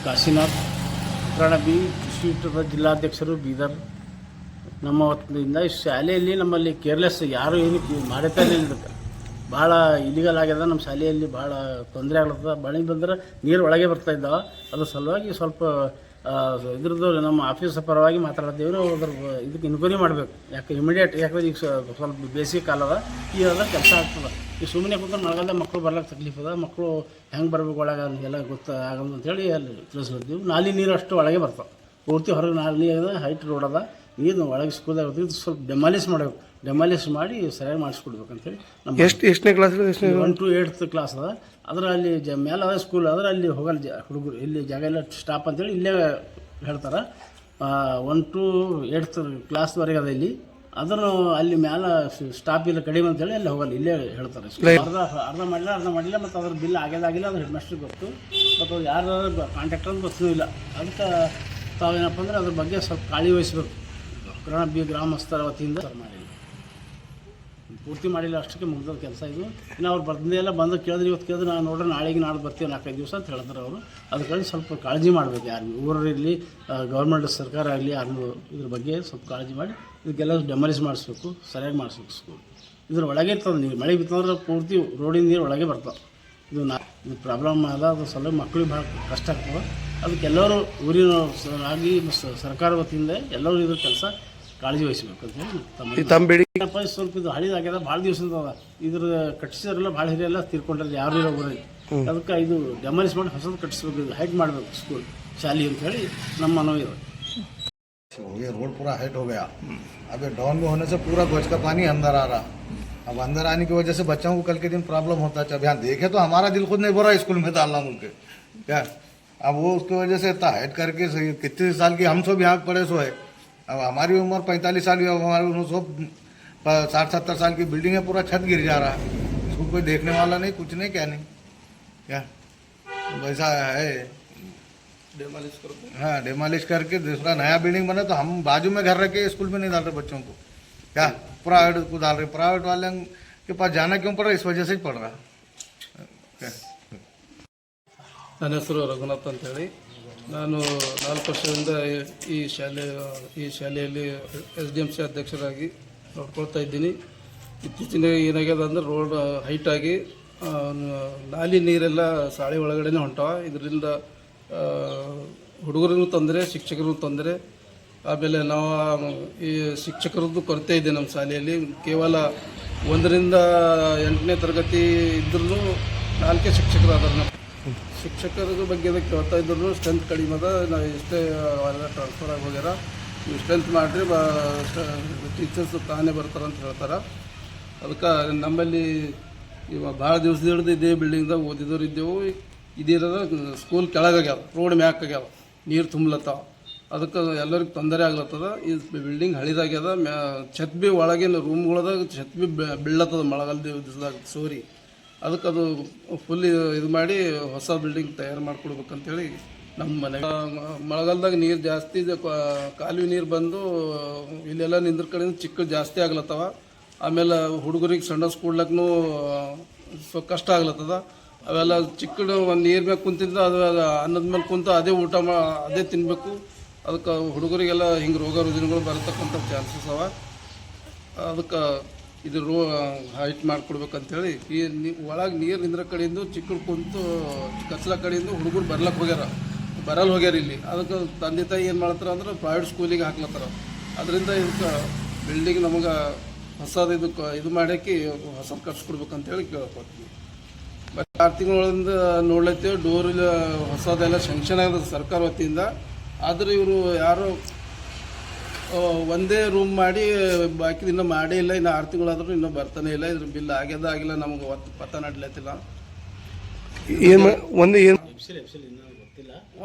Kashinath B ಡಿಸ್ಟ್ರಿಕ್ಟದ ಜಿಲ್ಲಾಧ್ಯಕ್ಷರು Bidar. ನಮ್ಮ ವತಿಯಿಂದ ಈ ಶಾಲೆಯಲ್ಲಿ ನಮ್ಮಲ್ಲಿ ಕೇರ್ಲೆಸ್ ಯಾರು ಏನು ಮಾಡುತ್ತಾ ಇಲ್ಲ. ಇದಕ್ಕೆ ಭಾಳ ಇಲಿಗಲ್ ಆಗ್ಯದ. ನಮ್ಮ ಶಾಲೆಯಲ್ಲಿ ಭಾಳ ತೊಂದರೆ ಆಗ್ಲತ್ತದ. ಮಳೆ ಬಂದ್ರೆ ನೀರು ಒಳಗೆ ಬರ್ತಾ ಇದ್ದಾವೆ. ಅದ್ರ ಸಲುವಾಗಿ ಸ್ವಲ್ಪ ಇದ್ರದ್ದು ನಮ್ಮ ಆಫೀಸ್ ಪರವಾಗಿ ಮಾತಾಡ್ತೀವಿ. ಅದ್ರ ಇದಕ್ಕೆ ಇನ್ಕ್ವೈರಿ ಮಾಡಬೇಕು. ಯಾಕೆ ಇಮಿಡಿಯೇಟ್, ಯಾಕಂದ್ರೆ ಈಗ ಸ್ವಲ್ಪ ಬೇಸಿಗೆ ಕಾಲ ಅದ, ಈಗ ಕೆಲಸ ಆಗ್ತದೆ. ಈಗ ಸುಮ್ಮನೆ ಕೂತ್ರೆ ಮಳೆಗಾಲದ ಮಕ್ಕಳು ಬರ್ಲಿಕ್ಕೆ ತಕ್ಲೀಫ್ ಅದ. ಮಕ್ಕಳು ಹೆಂಗೆ ಬರ್ಬೇಕು ಒಳಗೆ ಎಲ್ಲ ಗೊತ್ತಾಗಲ್ಲ ಅಂತೇಳಿ ಅಲ್ಲಿ ತಿಳಿಸ್ಕೊಡ್ತೀವಿ. ನಾಲಿ ನೀರು ಅಷ್ಟು ಒಳಗೆ ಬರ್ತಾವೆ. ಪೂರ್ತಿ ಹೊರಗೆ ನಾಲಿ ಅದ, ಹೈಟ್ ರೋಡ್ ಅದ. ನೀರು ಒಳಗೆ ಸ್ಕೂಲ್ದಾಗ ಇದು ಸ್ವಲ್ಪ ಡೆಮಾಲಿಷ್ ಮಾಡಬೇಕು. ಡೆಮಾಲಿಷ್ ಮಾಡಿ ಸರಿಯಾಗಿ ಮಾಡಿಸ್ಕೊಡ್ಬೇಕಂತೇಳಿ ನಮ್ಮ ಎಷ್ಟನೇ ಕ್ಲಾಸ್ 1 to 8th ಕ್ಲಾಸ್ ಅದ. ಅದರ ಅಲ್ಲಿ ಮೇಲೆ ಅದ ಸ್ಕೂಲ್ ಅದ್ರ ಅಲ್ಲಿ ಹೋಗಲ್ಲ ಹುಡುಗರು. ಇಲ್ಲಿ ಜಾಗ ಎಲ್ಲ ಸ್ಟಾಪ್ ಅಂತೇಳಿ ಇಲ್ಲೇ ಹೇಳ್ತಾರೆ. 1 to 8th ಕ್ಲಾಸ್ವರೆಗೆ ಅದ ಇಲ್ಲಿ. ಅದನ್ನು ಅಲ್ಲಿ ಮೇಲೆ ಸ್ಟಾಪ್ ಇಲ್ಲ ಕಡಿಮೆ ಅಂತೇಳಿ ಅಲ್ಲಿ ಹೋಗಲ್ಲ, ಇಲ್ಲೇ ಹೇಳ್ತಾರೆ. ಅರ್ಧ ಮಾಡಿಲ್ಲ ಮತ್ತು ಅದ್ರ ಬಿಲ್ ಆಗಿಲ್ಲ. ಅದು ಹೆಡ್ ಮಾಸ್ಟ್ರಿಗೆ ಗೊತ್ತು. ಮತ್ತು ಅದು ಯಾರು ಕಾಂಟ್ಯಾಕ್ಟರ್ ಅಂತ ಗೊತ್ತೂ ಇಲ್ಲ. ಅದಕ್ಕೆ ತಾವೇನಪ್ಪ ಅಂದ್ರೆ ಅದ್ರ ಬಗ್ಗೆ ಸ್ವಲ್ಪ ಕಾಳಜಿ ವಹಿಸ್ಬೇಕು. ಬಿ ಗ್ರಾಮಸ್ಥರ ವತಿಯಿಂದ ಮಾಡಿ ಪೂರ್ತಿ ಮಾಡಿಲ್ಲ, ಅಷ್ಟಕ್ಕೆ ಮುಗ್ದ ಕೆಲಸ ಇದು. ಇನ್ನು ಅವ್ರು ಬರ್ದಿಂದೆಲ್ಲ ಬಂದು ಕೇಳಿದ್ರೆ ಇವತ್ತು ಕೇಳಿದ್ರೆ ನಾನು ನೋಡ್ರಿ ನಾಳೆಗೆ ನಾಳೆ ಬರ್ತೀವಿ 4-5 ದಿವಸ ಅಂತ ಹೇಳಿದ್ರೆ ಅವರು. ಅದಕ್ಕೆ ಸ್ವಲ್ಪ ಕಾಳಜಿ ಮಾಡಬೇಕು. ಯಾರು ಊರಿರಲಿ, ಗೌರ್ಮೆಂಟ್ ಸರ್ಕಾರ ಆಗಲಿ, ಯಾರು ಇದ್ರ ಬಗ್ಗೆ ಸ್ವಲ್ಪ ಕಾಳಜಿ ಮಾಡಿ ಇದಕ್ಕೆಲ್ಲ ಡೆಮಾಲಿಷ್ ಮಾಡಿಸ್ಬೇಕು, ಸರಿಯಾಗಿ ಮಾಡಿಸ್ಬೇಕು ಸ್ಕೂಲ್. ಇದ್ರ ಒಳಗೆ ಇರ್ತದೆ ನೀರು. ಮಳೆ ಬಿತ್ತಂದ್ರೆ ಪೂರ್ತಿ ರೋಡಿನ ನೀರು ಒಳಗೆ ಬರ್ತಾವೆ. ಇದು ಪ್ರಾಬ್ಲಮ್ ಅದ. ಅದು ಸಲ ಮಕ್ಕಳಿಗೆ ಭಾಳ ಕಷ್ಟ ಆಗ್ತದೆ. ಅದಕ್ಕೆಲ್ಲರೂ ಊರಿನ ಆಗಿ ಸರ್ಕಾರ ವತಿಯಿಂದ ಎಲ್ಲರೂ ಇದ್ರ ಕೆಲಸ ಕಾಳಜಿ ವಹಿಸಬೇಕು ಅಂತ ಹೇಳಿ ತಮ್ಮ ಸ್ವಲ್ಪ ಇದು ಹಳಿದಾಗ್ಯದ. ಭಾಳ ದಿವಸದ ಅದ. ಇದ್ರ ಕಟ್ಟಿಸಿದ್ರೆಲ್ಲ ಭಾಳ ಹಿರಿಯೆಲ್ಲ ತೀರ್ಕೊಂಡ್ರೆ ಯಾರು ಇರೋ ಊರಲ್ಲಿ. ಅದಕ್ಕೆ ಇದು ಡೆಮಾಲಿಷ್ ಮಾಡಿ ಹೊಸದು ಕಟ್ಟಿಸ್ಬೇಕು, ಇದು ಹೈಟ್ ಮಾಡಬೇಕು ಸ್ಕೂಲ್ ಶಾಲೆ ಅಂತ ಹೇಳಿ ನಮ್ಮ ಮನವಿ ಇದೆ. ये रोड पूरा हाइट हो गया. अब ये डाउन में होने से पूरा गोज का पानी अंदर आ रहा. अब अंदर आने की वजह से बच्चों को कल के दिन प्रॉब्लम होता है. जब यहाँ देखे तो हमारा दिल खुद नहीं भरा स्कूल में डालना उनके क्या. अब वो उसकी वजह से इतना हाइट करके कितने साल की हम सब यहाँ पड़े सो है. अब हमारी उम्र 45 साल की, अब हमारी उम्र सब 60-70 साल की बिल्डिंग है. पूरा छत गिर जा रहा है. इसको कोई देखने वाला नहीं, कुछ नहीं, क्या नहीं क्या. वैसा है. हाँ, डेमोलिश करके दूसरा नया बिल्डिंग बने तो हम बाजू में घर रख के स्कूल में नहीं डाल रहे बच्चों को. क्या प्राइवेट को डाल रहे. प्राइवेट वाले के पास जाना क्यों पड़ रहा है, इस वजह से ही पड़ रहा. ನನ್ನ ಹೆಸರು ರಘುನಾಥ್ ಅಂತೇಳಿ. ನಾನು 4 ವರ್ಷದಿಂದ ಈ ಶಾಲೆಯಲ್ಲಿ SDMC ಅಧ್ಯಕ್ಷರಾಗಿ ನೋಡ್ಕೊಳ್ತಾ ಇದ್ದೀನಿ. ಇತ್ತೀಚಿನ ಏನಾಗ್ಯದ ಅಂದ್ರೆ ರೋಡ್ ಹೈಟಾಗಿ ನಾಲಿ ನೀರೆಲ್ಲ ಸಾಳಿ ಒಳಗಡೆನೇ ಹೊಂಟಾವ. ಇದರಿಂದ ಹುಡುಗರಿಗೂ ತೊಂದರೆ, ಶಿಕ್ಷಕರಿಗೂ ತೊಂದರೆ. ಆಮೇಲೆ ನಾವು ಈ ಶಿಕ್ಷಕರದ್ದು ಕೊರತೆ ಇದೆ ನಮ್ಮ ಶಾಲೆಯಲ್ಲಿ. ಕೇವಲ 1ರಿಂದ 8ನೇ ತರಗತಿ ಇದ್ರೂ 4 ಶಿಕ್ಷಕರು ಅದಾರ. ಶಿಕ್ಷಕರ ಬಗ್ಗೆ ಕೇಳ್ತಾ ಇದ್ರು ಸ್ಟ್ರೆಂತ್ ಕಡಿಮೆ ಅದ. ನಾವು ಎಷ್ಟೇ ಟ್ರಾನ್ಸ್ಫರ್ ಆಗಿ ಹೋಗ್ಯಾರ, ನೀವು ಸ್ಟ್ರೆಂತ್ ಮಾಡಿರಿ, ಟೀಚರ್ಸ್ ತಾನೇ ಬರ್ತಾರಂತ ಹೇಳ್ತಾರೆ. ಅದಕ್ಕೆ ನಮ್ಮಲ್ಲಿ ಇವಾಗ ಭಾಳ ದಿವಸದ ಹಿಡಿದು ಇದೇ ಬಿಲ್ಡಿಂಗ್ದಾಗ ಓದಿದವ್ರು ಇದ್ದೆವು. ಇದಿರೋದ ಸ್ಕೂಲ್ ಕೆಳಗಾಗ್ಯಾವ, ರೋಡ್ ಮ್ಯಾಕ್ ಆಗ್ಯಾವ, ನೀರು ತುಂಬಲತ್ತಾವ. ಅದಕ್ಕೆ ಎಲ್ಲರಿಗೂ ತೊಂದರೆ ಆಗ್ಲತ್ತದ. ಈ ಬಿಲ್ಡಿಂಗ್ ಹಳಿದಾಗ್ಯದ. ಛತ್ ಬಿ ಒಳಗಿನ ರೂಮ್ಗಳದಾಗ ಛತ್ ಬಿ ಬೀಳತ್ತದ ಮಳೆಗಾಲ ದಿವಸದಾಗ ಸೋರಿ. ಅದಕ್ಕೆ ಅದು ಫುಲ್ ಇದು ಮಾಡಿ ಹೊಸ ಬಿಲ್ಡಿಂಗ್ ತಯಾರು ಮಾಡಿಕೊಡ್ಬೇಕಂತೇಳಿ ನಮ್ಮ ಮನೆಗೆ. ಮಳೆಗಾಲದಾಗ ನೀರು ಜಾಸ್ತಿ, ಕಾಲುವೆ ನೀರು ಬಂದು ಇಲ್ಲೆಲ್ಲ ನಿಂದ್ರ ಕಡೆಯಿಂದ ಚಿಕ್ಕ ಜಾಸ್ತಿ ಆಗ್ಲತ್ತವ. ಆಮೇಲೆ ಹುಡುಗರಿಗೆ ಸಣ್ಣ ಸ್ಕೂಲ್ಲಾಗೂ ಕಷ್ಟ ಆಗ್ಲತ್ತದ. ಅವೆಲ್ಲ ಚಿಕ್ಕದು ಒಂದು ನೀರು ಮೇಲೆ ಕುಂತಿದ್ರೆ ಅದು ಅನ್ನದ ಮೇಲೆ ಕುಂತು ಅದೇ ಊಟ ಅದೇ ತಿನ್ನಬೇಕು. ಅದಕ್ಕೆ ಹುಡುಗರಿಗೆಲ್ಲ ಹಿಂಗೆ ರೋಗ ರುಜಿನಗಳು ಬರತಕ್ಕಂಥ ಚಾನ್ಸಸ್ ಅವ. ಅದಕ್ಕೆ ಇದು ಹೈಟ್ ಮಾಡಿಕೊಡ್ಬೇಕಂತೇಳಿ ಈ ಒಳಗೆ ನೀರು ನಿಂದ್ರ ಕಡೆಯಿಂದ ಚಿಕ್ಕದು ಕುಂತು ಕಚ್ಲ ಕಡೆಯಿಂದ ಹುಡುಗರು ಬರಲ್ಲ ಹೋಗ್ಯಾರ ಇಲ್ಲಿ. ಅದಕ್ಕೆ ತಂದೆ ತಾಯಿ ಏನು ಮಾಡ್ತಾರೆ ಅಂದ್ರೆ ಪ್ರೈವೇಟ್ ಸ್ಕೂಲಿಗೆ ಹಾಕ್ಲತ್ತಾರ. ಅದರಿಂದ ಇದಕ್ಕೆ ಬಿಲ್ಡಿಂಗ್ ನಮಗೆ ಹೊಸದು ಇದು ಮಾಡೋಕ್ಕೆ ಹೊಸದು ಕಟ್ಸ್ಕೊಡ್ಬೇಕಂತೇಳಿ ಕೇಳ್ಕೊತೀವಿ. ಮತ್ತು 6 ತಿಂಗಳಿಂದ ನೋಡ್ಲತ್ತೀವಿ. ಡೋರ್ ಹೊಸದೆಲ್ಲ ಶಂಕ್ಷನ್ ಆಗಿದೆ ಸರ್ಕಾರ ವತಿಯಿಂದ. ಆದರೆ ಇವರು ಯಾರು ಒಂದೇ ರೂಮ್ ಮಾಡಿ ಬಾಕಿ ಇನ್ನೂ ಮಾಡೇ ಇಲ್ಲ. ಇನ್ನು 6 ತಿಂಗಳಾದ್ರೂ ಇನ್ನೂ ಬರ್ತಾನೆ ಇಲ್ಲ. ಇದ್ರ ಬಿಲ್ ಆಗಿಲ್ಲ, ನಮಗೆ ಪತ್ತ ನಡ್ಲತ್ತಿಲ್ಲ.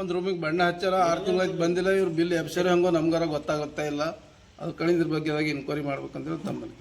ಒಂದು ರೂಮಿಗೆ ಬಣ್ಣ ಹಚ್ಚಾರ, 6 ತಿಂಗಳಾಯ್ತು ಬಂದಿಲ್ಲ. ಇವ್ರು ಬಿಲ್ ಎಬ್ಸರ ಹಂಗೋ ನಮ್ಗಾರ ಗೊತ್ತಾಗುತ್ತಾ ಇಲ್ಲ. ಅದು ಕಳಿದ್ರ ಬಗ್ಗೆ ಇನ್ಕ್ವೈರಿ ಮಾಡ್ಬೇಕಂದ್ರೆ ತಮ್ಮಲ್ಲಿ